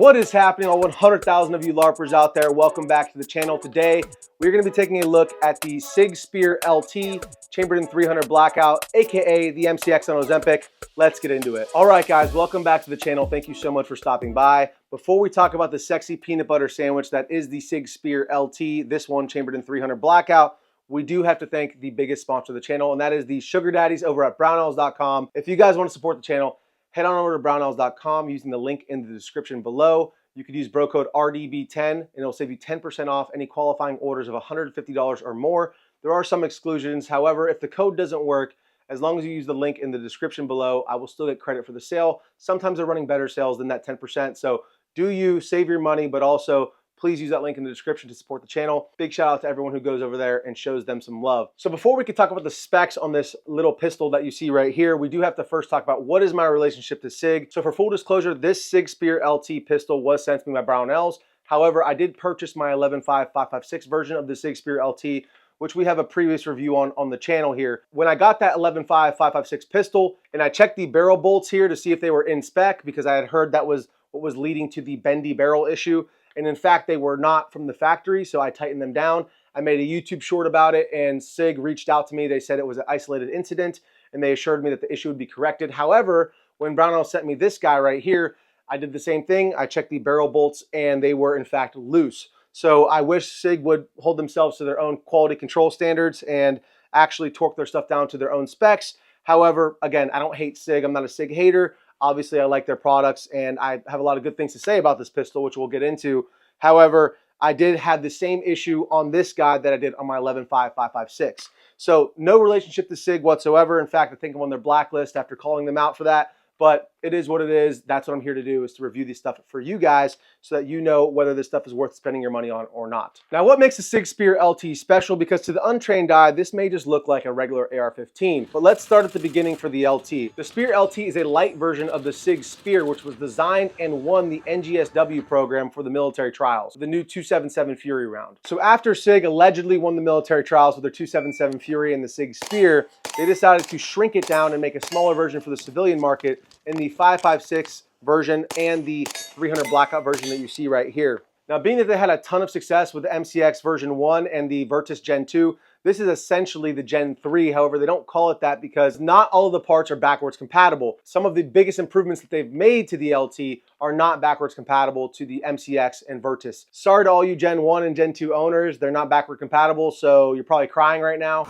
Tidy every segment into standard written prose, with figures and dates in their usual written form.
What is happening, all 100,000 of you LARPers out there? Welcome back to the channel. Today, we're going to be taking a look at the SIG Spear LT chambered in 300 blackout, aka the MCX on Ozempic. Let's get into it. All right, guys, welcome back to the channel. Thank you so much for stopping by. Before we talk about the sexy peanut butter sandwich that is the SIG Spear LT, this one chambered in 300 blackout, we do have to thank the biggest sponsor of the channel, and that is the Sugar Daddies over at brownells.com. If you guys want to support the channel, head on over to brownells.com using the link in the description below. You could use bro code RDB10 and it'll save you 10% off any qualifying orders of $150 or more. There are some exclusions. However, if the code doesn't work, as long as you use the link in the description below, I will still get credit for the sale. Sometimes they're running better sales than that 10%. So do you save your money, but also please use that link in the description to support the channel. Big shout out to everyone who goes over there and shows them some love. So before we can talk about the specs on this little pistol that you see right here, we do have to first talk about what is my relationship to SIG. So for full disclosure, this SIG Spear LT pistol was sent to me by Brownells. However, I did purchase my 11.5-5.56 version of the SIG Spear LT, which we have a previous review on the channel here. When I got that 11.5-5.56 pistol and I checked the barrel bolts here to see if they were in spec, because I had heard that was what was leading to the bendy barrel issue. And in fact, they were not from the factory, so I tightened them down. I made a YouTube short about it, and SIG reached out to me. They said it was an isolated incident, and they assured me that the issue would be corrected. However, when Brownells sent me this guy right here, I did the same thing. I checked the barrel bolts, and they were in fact loose. So I wish SIG would hold themselves to their own quality control standards and actually torque their stuff down to their own specs. However, again, I don't hate SIG. I'm not a SIG hater. Obviously, I like their products, and I have a lot of good things to say about this pistol, which we'll get into. However, I did have the same issue on this guy that I did on my 11.5-5.56. So no relationship to SIG whatsoever. In fact, I think I'm on their blacklist after calling them out for that. But it is what it is. That's what I'm here to do, is to review this stuff for you guys so that you know whether this stuff is worth spending your money on or not. Now, what makes the SIG Spear LT special? Because to the untrained eye, this may just look like a regular AR-15. But let's start at the beginning for the LT. The Spear LT is a light version of the SIG Spear, which was designed and won the NGSW program for the military trials, the new 277 Fury round. So after SIG allegedly won the military trials with their 277 Fury and the SIG Spear, they decided to shrink it down and make a smaller version for the civilian market in the 5.56 version and the 300 blackout version that you see right here. Now, being that they had a ton of success with the MCX version 1 and the Virtus Gen 2, this is essentially the Gen 3. However, they don't call it that because not all of the parts are backwards compatible. Some of the biggest improvements that they've made to the LT are not backwards compatible to the MCX and Virtus. Sorry to all you Gen 1 and Gen 2 owners, they're not backward compatible, so you're probably crying right now.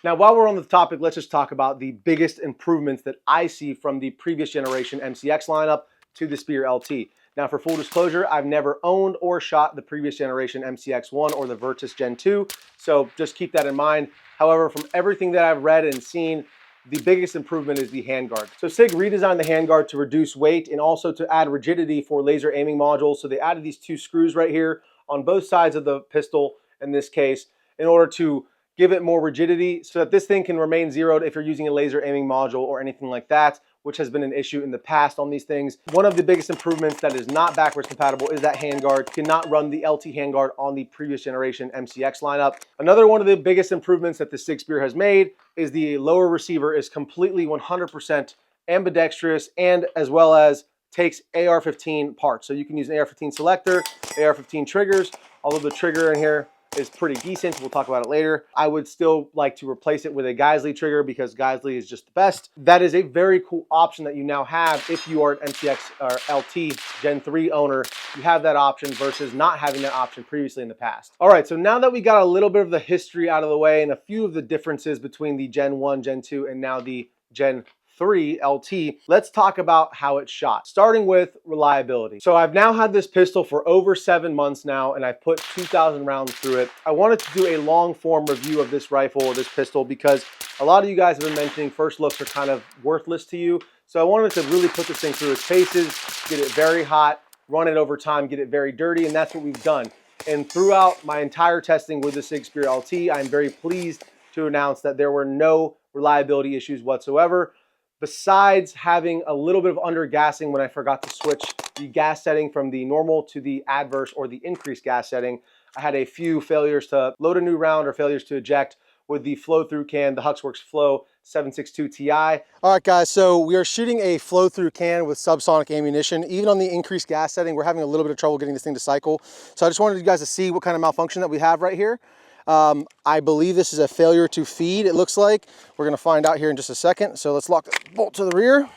Now, while we're on the topic, let's just talk about the biggest improvements that I see from the previous generation MCX lineup to the Spear LT. Now, for full disclosure, I've never owned or shot the previous generation MCX1 or the Virtus Gen 2, so just keep that in mind. However, from everything that I've read and seen, the biggest improvement is the handguard. So SIG redesigned the handguard to reduce weight and also to add rigidity for laser aiming modules. So they added these two screws right here on both sides of the pistol in this case in order to give it more rigidity so that this thing can remain zeroed if you're using a laser aiming module or anything like that, which has been an issue in the past on these things. One of the biggest improvements that is not backwards compatible is that handguard. Cannot run the LT handguard on the previous generation MCX lineup. Another one of the biggest improvements that the SIG Spear has made is the lower receiver is completely 100% ambidextrous and as well as takes AR-15 parts. So you can use an AR-15 selector, AR-15 triggers, although the trigger in here is pretty decent. We'll talk about it later. I would still like to replace it with a Geisley trigger because Geisley is just the best. That is a very cool option that you now have if you are an MCX or LT Gen 3 owner. You have that option versus not having that option previously in the past. All right, so now that we got a little bit of the history out of the way and a few of the differences between the Gen 1, Gen 2, and now the Gen 3 LT, let's talk about how it's shot, starting with reliability. So I've now had this pistol for over 7 months now, and I've put 2,000 rounds through it. I wanted to do a long form review of this rifle or this pistol because a lot of you guys have been mentioning first looks are kind of worthless to you. So I wanted to really put this thing through its paces, get it very hot, run it over time, get it very dirty, and that's what we've done. And throughout my entire testing with the SIG Spear LT, I'm very pleased to announce that there were no reliability issues whatsoever. Besides having a little bit of undergassing when I forgot to switch the gas setting from the normal to the adverse or the increased gas setting, I had a few failures to load a new round or failures to eject, with the flow-through can, the Huxworks Flow 762 Ti. All right, guys, so we are shooting a flow-through can with subsonic ammunition. Even on the increased gas setting, we're having a little bit of trouble getting this thing to cycle. So I just wanted you guys to see what kind of malfunction that we have right here. I believe this is a failure to feed, it looks like. We're gonna find out here in just a second. So let's lock this bolt to the rear.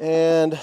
And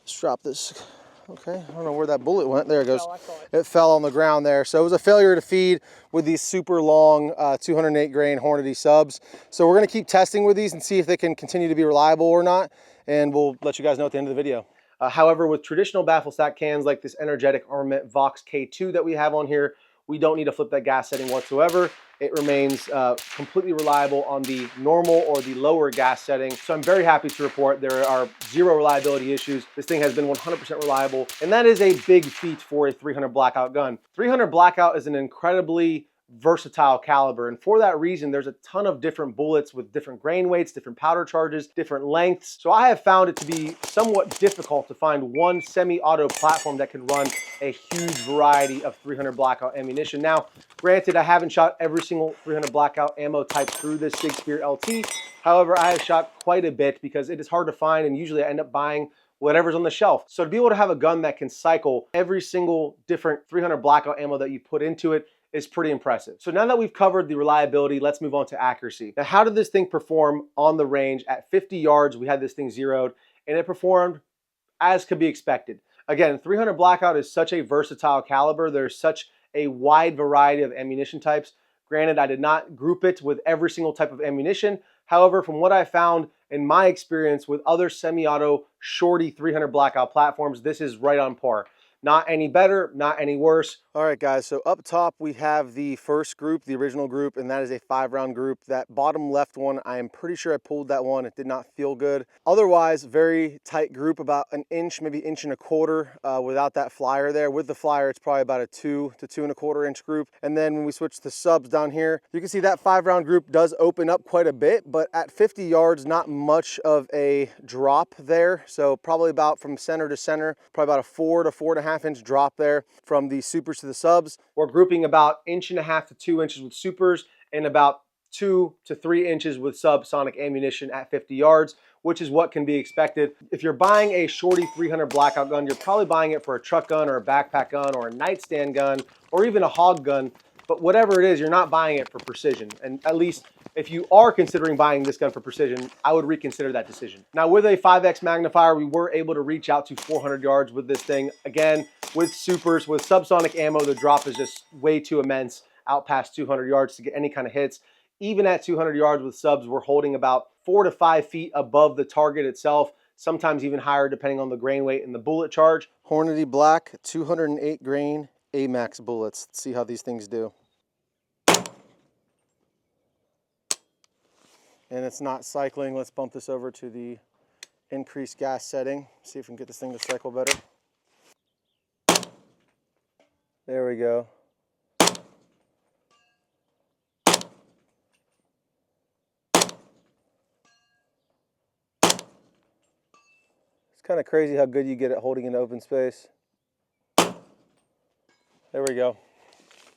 let's drop this. Okay, I don't know where that bullet went. There it goes. It fell on the ground there. So it was a failure to feed with these super long 208 grain Hornady subs. So we're gonna keep testing with these and see if they can continue to be reliable or not. And we'll let you guys know at the end of the video. However, with traditional baffle stack cans like this Energetic Armament Vox K2 that we have on here, we don't need to flip that gas setting whatsoever. It remains completely reliable on the normal or the lower gas setting. So I'm very happy to report there are zero reliability issues. This thing has been 100% reliable, and that is a big feat for a 300 Blackout gun. 300 Blackout is an incredibly versatile caliber, and for that reason there's a ton of different bullets with different grain weights, different powder charges, different lengths. So I have found it to be somewhat difficult to find one semi-auto platform that can run a huge variety of 300 Blackout ammunition. Now granted, I haven't shot every single 300 Blackout ammo type through this Sig Spear LT. However, I have shot quite a bit because it is hard to find, and usually I end up buying whatever's on the shelf. So to be able to have a gun that can cycle every single different 300 Blackout ammo that you put into it is pretty impressive. So now that we've covered the reliability, let's move on to accuracy. Now, how did this thing perform on the range? At 50 yards, we had this thing zeroed, and it performed as could be expected. Again, 300 Blackout is such a versatile caliber. There's such a wide variety of ammunition types. Granted, I did not group it with every single type of ammunition. However, from what I found in my experience with other semi-auto shorty 300 Blackout platforms, this is right on par. Not any better, not any worse. All right, guys, so up top we have the first group, the original group, and that is a 5-round group. That bottom left one, I am pretty sure I pulled that one. It did not feel good. Otherwise, very tight group, about an inch, maybe inch and a quarter without that flyer there. With the flyer, it's probably about a 2 to 2¼ inch group. And then when we switch to subs down here, you can see that 5-round group does open up quite a bit, but at 50 yards, not much of a drop there. So probably about from center to center, probably about a 4 to 4.5 inch drop there from the supers to the subs. We're grouping about 1.5 to 2 inches with supers and about 2 to 3 inches with subsonic ammunition at 50 yards, which is what can be expected. If you're buying a shorty 300 Blackout gun, you're probably buying it for a truck gun or a backpack gun or a nightstand gun or even a hog gun. But whatever it is, you're not buying it for precision. And at least if you are considering buying this gun for precision, I would reconsider that decision. Now, with a 5X magnifier, we were able to reach out to 400 yards with this thing. Again, with supers, with subsonic ammo, the drop is just way too immense, out past 200 yards to get any kind of hits. Even at 200 yards with subs, we're holding about 4 to 5 feet above the target itself, sometimes even higher depending on the grain weight and the bullet charge. Hornady Black 208 grain AMAX bullets. Let's see how these things do. And it's not cycling. Let's bump this over to the increased gas setting. See if we can get this thing to cycle better. There we go. It's kind of crazy how good you get at holding in open space. There we go.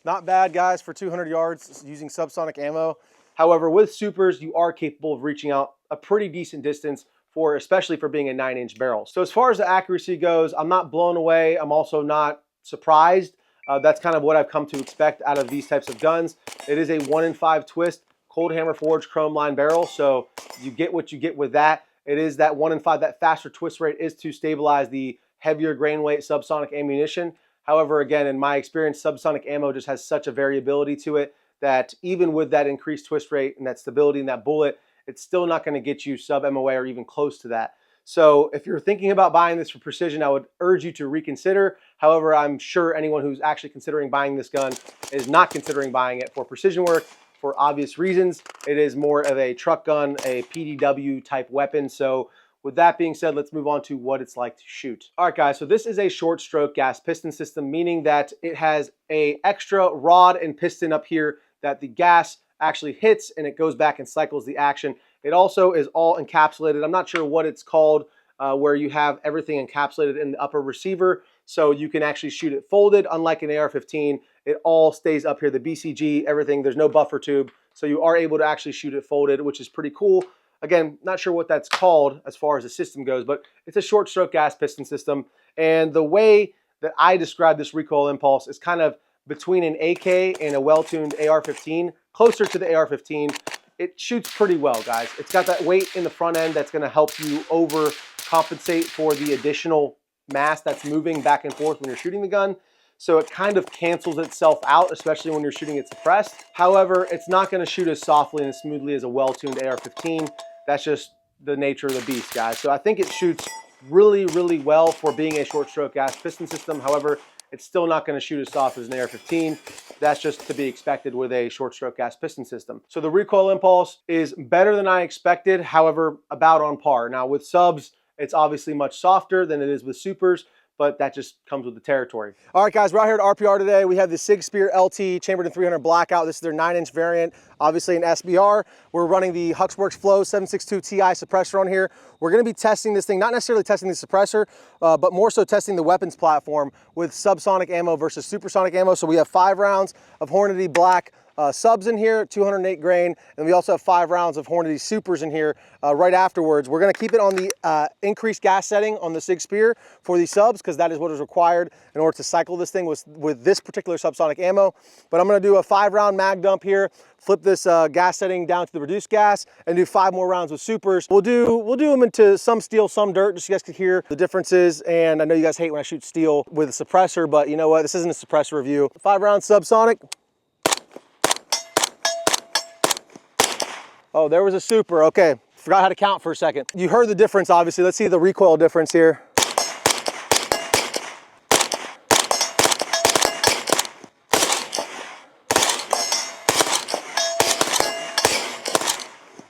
Not bad, guys, for 200 yards using subsonic ammo. However, with supers, you are capable of reaching out a pretty decent distance, especially for being a 9-inch barrel. So as far as the accuracy goes, I'm not blown away. I'm also not surprised. That's kind of what I've come to expect out of these types of guns. It is a 1-in-5 twist, cold hammer forged chrome line barrel, so you get what you get with that. It is that 1-in-5, that faster twist rate is to stabilize the heavier grain weight subsonic ammunition. However, again, in my experience, subsonic ammo just has such a variability to it that even with that increased twist rate and that stability in that bullet, it's still not going to get you sub MOA or even close to that. So if you're thinking about buying this for precision, I would urge you to reconsider. However, I'm sure anyone who's actually considering buying this gun is not considering buying it for precision work for obvious reasons. It is more of a truck gun, a PDW type weapon. So with that being said, let's move on to what it's like to shoot. All right, guys, so this is a short stroke gas piston system, meaning that it has an extra rod and piston up here that the gas actually hits and it goes back and cycles the action. It also is all encapsulated. I'm not sure what it's called. where you have everything encapsulated in the upper receiver, so you can actually shoot it folded. Unlike an AR-15, it all stays up here, the BCG, everything. There's no buffer tube, so you are able to actually shoot it folded, which is pretty cool. Again, not sure what that's called as far as the system goes, but it's a short stroke gas piston system. And the way that I describe this recoil impulse is kind of between an AK and a well-tuned AR-15, closer to the AR-15. It shoots pretty well, guys. It's got that weight in the front end that's gonna help you overcompensate for the additional mass that's moving back and forth when you're shooting the gun. So it kind of cancels itself out, especially when you're shooting it suppressed. However, it's not gonna shoot as softly and as smoothly as a well-tuned AR-15. That's just the nature of the beast, guys. So I think it shoots really, really well for being a short stroke gas piston system. However, it's still not going to shoot as soft as an AR-15. That's just to be expected with a short stroke gas piston system. So the recoil impulse is better than I expected, however, about on par. Now with subs, it's obviously much softer than it is with supers, but that just comes with the territory. All right, guys, we're out here at RPR today. We have the SIG Spear LT chambered in 300 blackout. This is their 9-inch variant, obviously an SBR. We're running the Huxworks Flow 762 Ti suppressor on here. We're gonna be testing this thing, not necessarily testing the suppressor, but more so testing the weapons platform with subsonic ammo versus supersonic ammo. So we have 5 rounds of Hornady Black subs in here, 208 grain, and we also have 5 rounds of Hornady Supers in here right afterwards. We're gonna keep it on the increased gas setting on the SIG Spear for these subs, because that is what is required in order to cycle this thing with this particular subsonic ammo. But I'm gonna do a 5-round mag dump here, flip this gas setting down to the reduced gas, and do 5 more rounds with supers. We'll do them into some steel, some dirt, just so you guys can hear the differences. And I know you guys hate when I shoot steel with a suppressor, but you know what? This isn't a suppressor review. 5-round subsonic. Oh, there was a super. Okay, forgot how to count for a second. You heard the difference, obviously. Let's see the recoil difference here.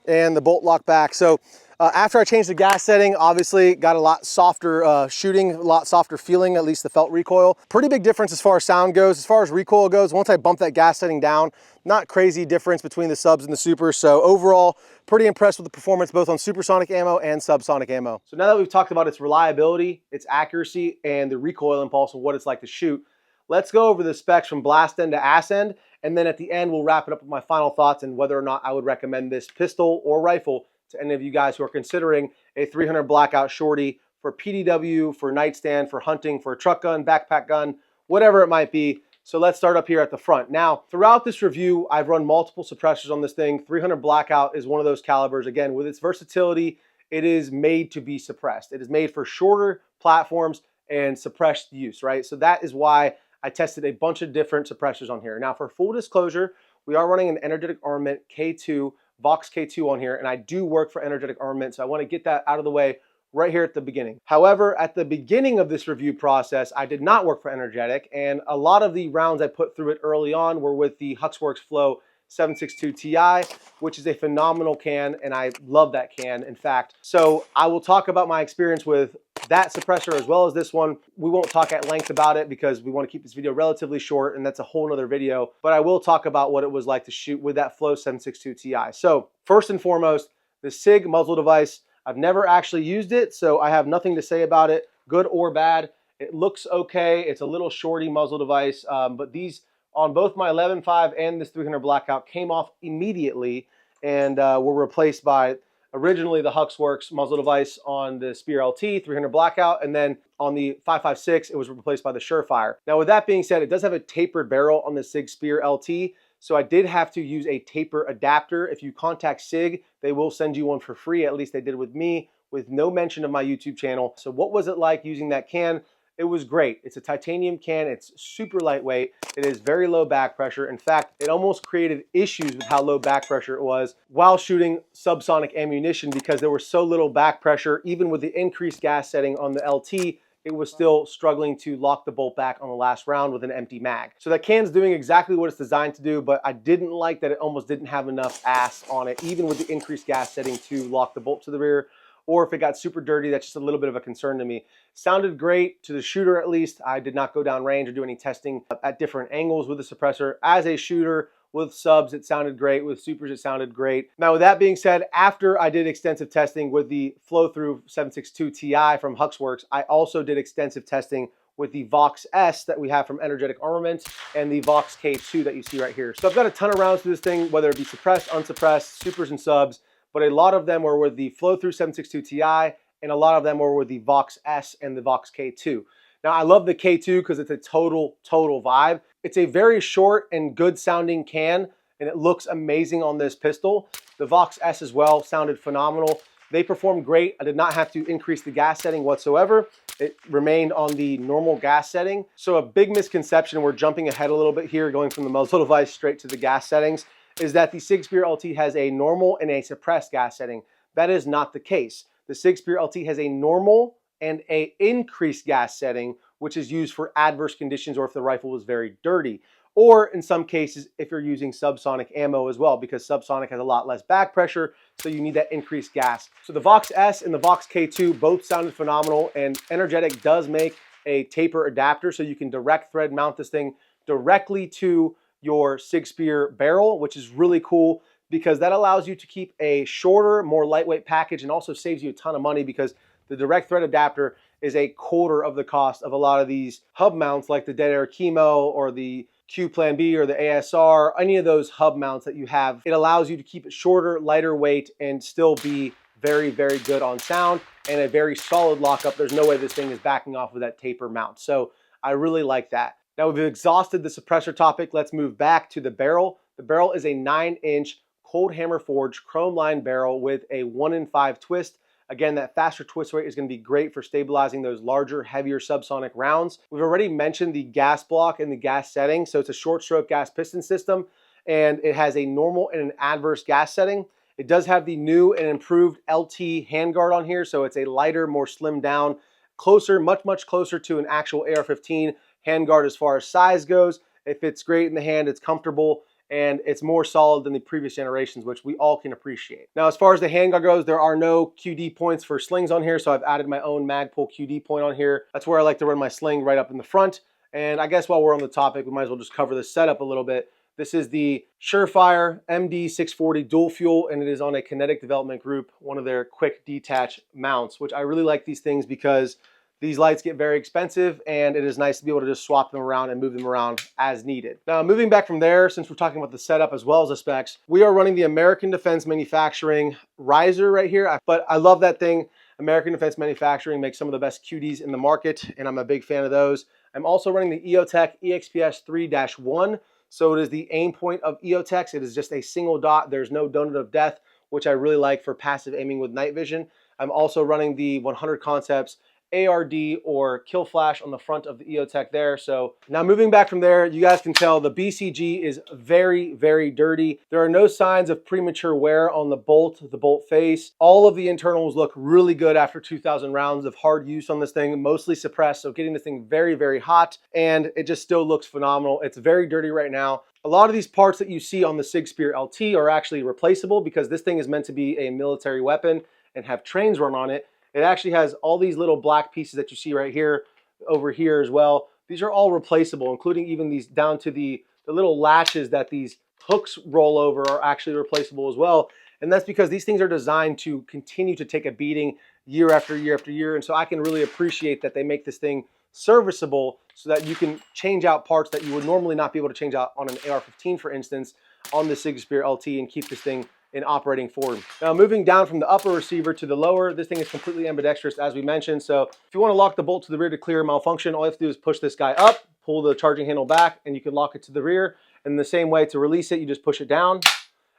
And the bolt lock back. So after I changed the gas setting, obviously got a lot softer shooting, a lot softer feeling, at least the felt recoil. Pretty big difference as far as sound goes. As far as recoil goes, once I bumped that gas setting down, not crazy difference between the subs and the supers. So overall, pretty impressed with the performance both on supersonic ammo and subsonic ammo. So now that we've talked about its reliability, its accuracy, and the recoil impulse and what it's like to shoot, let's go over the specs from blast end to ass end, and then at the end we'll wrap it up with my final thoughts and whether or not I would recommend this pistol or rifle to any of you guys who are considering a 300 blackout shorty for PDW, for nightstand, for hunting, for a truck gun, backpack gun, whatever it might be. So let's start up here at the front. Now, throughout this review, I've run multiple suppressors on this thing. 300 blackout is one of those calibers. Again, with its versatility, it is made to be suppressed. It is made for shorter platforms and suppressed use, right? So that is why I tested a bunch of different suppressors on here. Now, for full disclosure, we are running an Energetic Armament K2, Vox K2 on here, and I do work for Energetic Armament, so I want to get that out of the way right here at the beginning. However, at the beginning of this review process, I did not work for Energetic, and a lot of the rounds I put through it early on were with the Huxworks Flow 762 Ti, which is a phenomenal can, and I love that can, in fact. So I will talk about my experience with that suppressor as well as this one. We won't talk at length about it because we want to keep this video relatively short, and that's a whole nother video, but I will talk about what it was like to shoot with that Flow 762 Ti. So first and foremost, the SIG muzzle device. I've never actually used it, so I have nothing to say about it, good or bad. It looks okay. It's a little shorty muzzle device, but these on both my 11.5 and this 300 blackout came off immediately and were replaced by originally the Huxworks muzzle device on the Spear LT 300 blackout, and then on the 5.56 it was replaced by the Surefire. Now with that being said, it does have a tapered barrel on the SIG Spear LT, so I did have to use a taper adapter. If you contact SIG, they will send you one for free, at least they did with me, with no mention of my YouTube channel. So what was it like using that can? It was great. It's a titanium can. It's super lightweight. It is very low back pressure. In fact, it almost created issues with how low back pressure it was while shooting subsonic ammunition because there was so little back pressure. Even with the increased gas setting on the LT, it was still struggling to lock the bolt back on the last round with an empty mag. So that can's doing exactly what it's designed to do, but I didn't like that it almost didn't have enough ass on it, even with the increased gas setting to lock the bolt to the rear. Or if it got super dirty, that's just a little bit of a concern to me. Sounded great to the shooter, at least. I did not go down range or do any testing at different angles with the suppressor. As a shooter, With subs, it sounded great. With supers, it sounded great. Now, with that being said, after I did extensive testing with the flow-through 762 Ti from Huxworks, I also did extensive testing with the Vox S that we have from Energetic Armament and the Vox K2 that you see right here. So I've got a ton of rounds to this thing, whether it be suppressed, unsuppressed, supers and subs, but a lot of them were with the flow-through 762 Ti, and a lot of them were with the Vox S and the Vox K2. Now, I love the K2 because it's a total vibe. It's a very short and good sounding can, and it looks amazing on this pistol. The Vox S as well sounded phenomenal. They performed great. I did not have to increase the gas setting whatsoever. It remained on the normal gas setting. So a big misconception, we're jumping ahead a little bit here, going from the muzzle device straight to the gas settings, is that the Sig Spear LT has a normal and a suppressed gas setting. That is not the case. The Sig Spear LT has a normal and a increased gas setting, which is used for adverse conditions or if the rifle is very dirty. Or in some cases, if you're using subsonic ammo as well, because subsonic has a lot less back pressure, so you need that increased gas. So the Vox S and the Vox K2 both sounded phenomenal, and Energetic does make a taper adapter, so you can direct thread mount this thing directly to your Sig Spear barrel, which is really cool because that allows you to keep a shorter, more lightweight package and also saves you a ton of money because the direct thread adapter is a quarter of the cost of a lot of these hub mounts like the Dead Air Chemo or the Q Plan B or the ASR, any of those hub mounts that you have. It allows you to keep it shorter, lighter weight, and still be very good on sound and a very solid lockup. There's no way this thing is backing off with that taper mount. So I really like that. Now we've exhausted the suppressor topic. Let's move back to the barrel. The barrel is a 9-inch cold hammer forged chrome lined barrel with a 1-in-5 twist. Again, that faster twist rate is going to be great for stabilizing those larger, heavier subsonic rounds. We've already mentioned the gas block and the gas setting. So it's a short stroke gas piston system, and it has a normal and an adverse gas setting. It does have the new and improved LT handguard on here. So it's a lighter, more slimmed down, closer, much closer to an actual AR-15 handguard as far as size goes. It fits great in the hand. It's comfortable, and it's more solid than the previous generations, which we all can appreciate. Now, as far as the handguard goes, there are no QD points for slings on here, so I've added my own Magpul QD point on here. That's where I like to run my sling, right up in the front. And I guess while we're on the topic, we might as well just cover the setup a little bit. This is the Surefire MD640 dual fuel, and it is on a Kinetic Development Group, one of their quick detach mounts, which I really like these things because these lights get very expensive, and it is nice to be able to just swap them around and move them around as needed. Now, moving back from there, since we're talking about the setup as well as the specs, we are running the American Defense Manufacturing riser right here. But I love that thing. American Defense Manufacturing makes some of the best QDs in the market, and I'm a big fan of those. I'm also running the EOTech EXPS 3-1. So it is the aim point of EOTechs. It is just a single dot. There's no donut of death, which I really like for passive aiming with night vision. I'm also running the 100 Concepts ARD or kill flash on the front of the EOTech there. So now moving back from there, you guys can tell the BCG is very dirty. There are no signs of premature wear on the bolt face. All of the internals look really good after 2,000 rounds of hard use on this thing, mostly suppressed. So getting this thing very hot, and it just still looks phenomenal. It's very dirty right now. A lot of these parts that you see on the Sig Spear LT are actually replaceable because this thing is meant to be a military weapon and have trains run on it. It actually has all these little black pieces that you see right here, over here as well. These are all replaceable, including even these down to the little latches that these hooks roll over are actually replaceable as well. And that's because these things are designed to continue to take a beating year after year. And so I can really appreciate that they make this thing serviceable so that you can change out parts that you would normally not be able to change out on an AR-15, for instance, on the Sig Spear LT and keep this thing in operating form. Now moving down from the upper receiver to the lower, this thing is completely ambidextrous as we mentioned. So if you want to lock the bolt to the rear to clear malfunction, all you have to do is push this guy up, pull the charging handle back, and you can lock it to the rear. And the same way to release it, you just push it down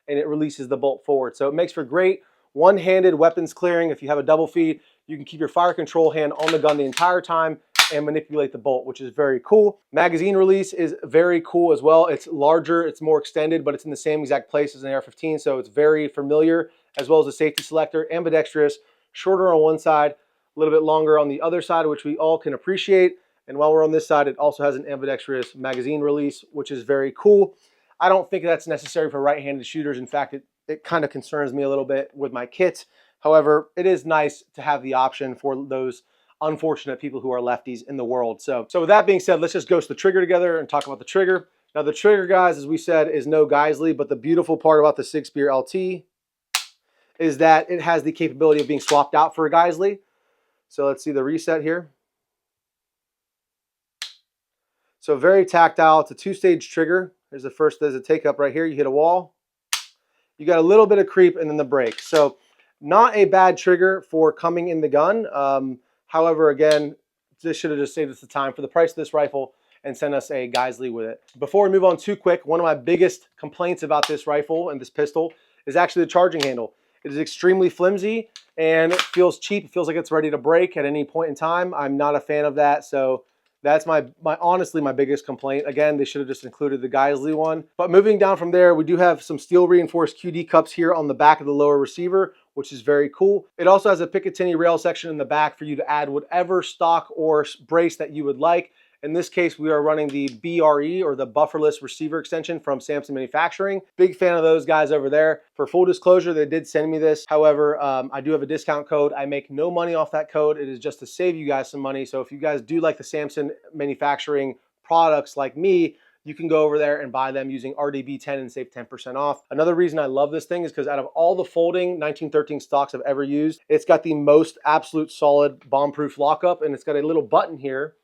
and it releases the bolt forward. So it makes for great one-handed weapons clearing. If you have a double feed, you can keep your fire control hand on the gun the entire time and manipulate the bolt, which is very cool. Magazine release is very cool as well. It's larger, it's more extended, but it's in the same exact place as an AR-15, so it's very familiar, as well as the safety selector, ambidextrous, shorter on one side, a little bit longer on the other side, which we all can appreciate. And while we're on this side, it also has an ambidextrous magazine release, which is very cool. I don't think that's necessary for right-handed shooters. In fact, it kind of concerns me a little bit with my kit. However, it is nice to have the option for those unfortunate people who are lefties in the world. So with that being said, let's just go to the trigger together and talk about the trigger. Now the trigger, guys, as we said, is no Geisley, but the beautiful part about the Sig Spear LT is that it has the capability of being swapped out for a Geisley. So let's see the reset here. So very tactile. It's a two-stage trigger. There's a take up right here. You hit a wall. You got a little bit of creep and then the brake. So not a bad trigger for coming in the gun. However, again, this should have just saved us the time for the price of this rifle and send us a Geisley with it. Before we move on too quick, one of my biggest complaints about this rifle and this pistol is actually the charging handle. It is extremely flimsy and it feels cheap. It feels like it's ready to break at any point in time. I'm not a fan of that, so that's honestly my biggest complaint. Again, they should have just included the Geisley one. But moving down from there, we do have some steel reinforced QD cups here on the back of the lower receiver, which is very cool. It also has a Picatinny rail section in the back for you to add whatever stock or brace that you would like. In this case, we are running the BRE, or the bufferless receiver extension from Samson Manufacturing. Big fan of those guys over there. For full disclosure, they did send me this. However, I do have a discount code. I make no money off that code. It is just to save you guys some money. So if you guys do like the Samson Manufacturing products like me, you can go over there and buy them using RDB10 and save 10% off. Another reason I love this thing is because out of all the folding 1913 stocks I've ever used, it's got the most absolute solid bomb-proof lockup, and it's got a little button here.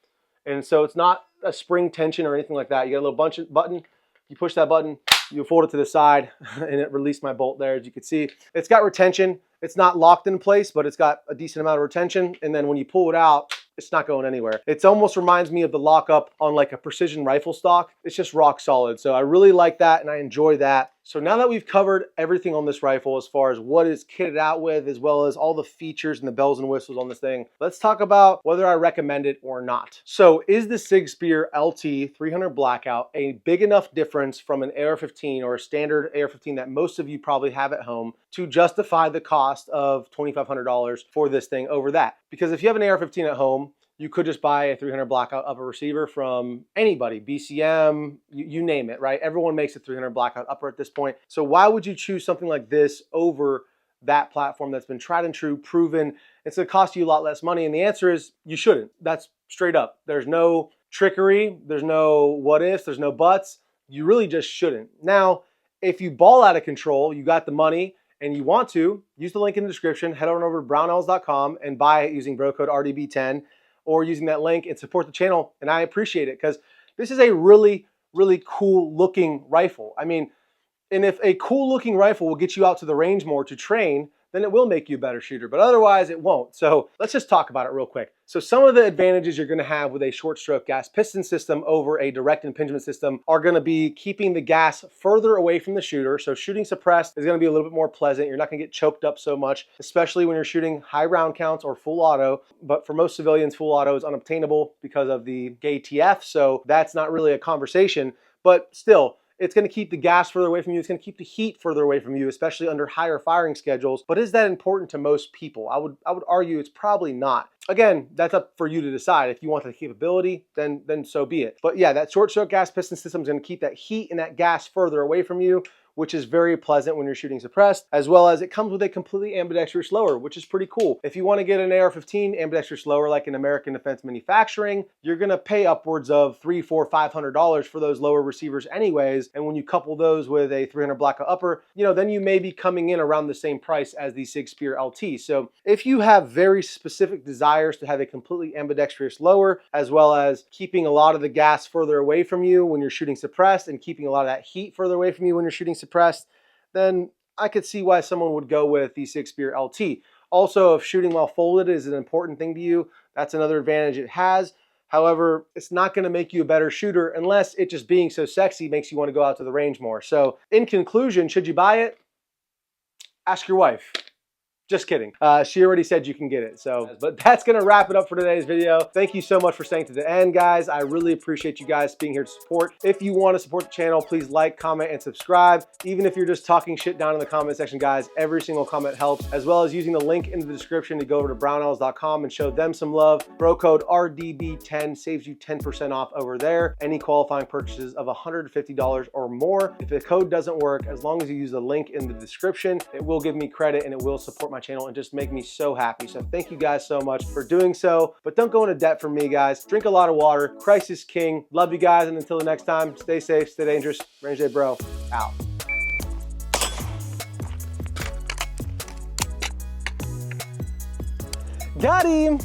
And so it's not a spring tension or anything like that. You got a little button, you push that button, you fold it to the side, and it released my bolt there. As you can see, it's got retention. It's not locked in place, but it's got a decent amount of retention. And then when you pull it out, it's not going anywhere. It almost reminds me of the lockup on like a precision rifle stock. It's just rock solid. So I really like that and I enjoy that. So now that we've covered everything on this rifle as far as what it's kitted out with, as well as all the features and the bells and whistles on this thing, let's talk about whether I recommend it or not. So is the Sig Spear LT 300 Blackout a big enough difference from an AR-15 or a standard AR-15 that most of you probably have at home to justify the cost of $2,500 for this thing over that? Because if you have an AR-15 at home, you could just buy a 300 Blackout upper receiver from anybody, BCM, you name it, right? Everyone makes a 300 Blackout upper at this point. So why would you choose something like this over that platform that's been tried and true, proven? It's going to cost you a lot less money. And the answer is you shouldn't. That's straight up. There's no trickery. There's no what ifs. There's no buts. You really just shouldn't. Now, if you ball out of control, you got the money, and you want to, use the link in the description, head on over to brownells.com and buy it using bro code RDB10, or using that link and support the channel. And I appreciate it because this is a really, really cool looking rifle. I mean, and if a cool looking rifle will get you out to the range more to train, then it will make you a better shooter, but otherwise it won't. So let's just talk about it real quick. So some of the advantages you're gonna have with a short stroke gas piston system over a direct impingement system are gonna be keeping the gas further away from the shooter. So shooting suppressed is gonna be a little bit more pleasant. You're not gonna get choked up so much, especially when you're shooting high round counts or full auto. But for most civilians, full auto is unobtainable because of the gay TF. So that's not really a conversation, but still, it's going to keep the gas further away from you. It's going to keep the heat further away from you, especially under higher firing schedules. But is that important to most people? I would argue it's probably not. Again, that's up for you to decide. If you want the capability, then so be it. But yeah, that short stroke gas piston system is going to keep that heat and that gas further away from you, which is very pleasant when you're shooting suppressed, as well as it comes with a completely ambidextrous lower, which is pretty cool. If you want to get an AR-15 ambidextrous lower like an American Defense Manufacturing, you're going to pay upwards of $300, $400, $500 for those lower receivers anyways. And when you couple those with a 300 Blackout upper, then you may be coming in around the same price as the Sig Spear LT. So if you have very specific desires to have a completely ambidextrous lower, as well as keeping a lot of the gas further away from you when you're shooting suppressed and keeping a lot of that heat further away from you when you're shooting suppressed, then I could see why someone would go with the Sig Spear LT. Also, if shooting while folded is an important thing to you, that's another advantage it has. However, it's not going to make you a better shooter unless it just being so sexy makes you want to go out to the range more. So in conclusion, should you buy it? Ask your wife. Just kidding. She already said you can get it. So, but that's going to wrap it up for today's video. Thank you so much for staying to the end, guys. I really appreciate you guys being here to support. If you want to support the channel, please like, comment, and subscribe. Even if you're just talking shit down in the comment section, guys, every single comment helps, as well as using the link in the description to go over to brownells.com and show them some love. Bro code RDB10 saves you 10% off over there. Any qualifying purchases of $150 or more. If the code doesn't work, as long as you use the link in the description, it will give me credit and it will support my channel and just make me so happy. So thank you guys so much for doing so. But don't go into debt for me, guys. Drink a lot of water. Christ is king. Love you guys. And until the next time, stay safe, stay dangerous. Range Day Bro, out. Got him.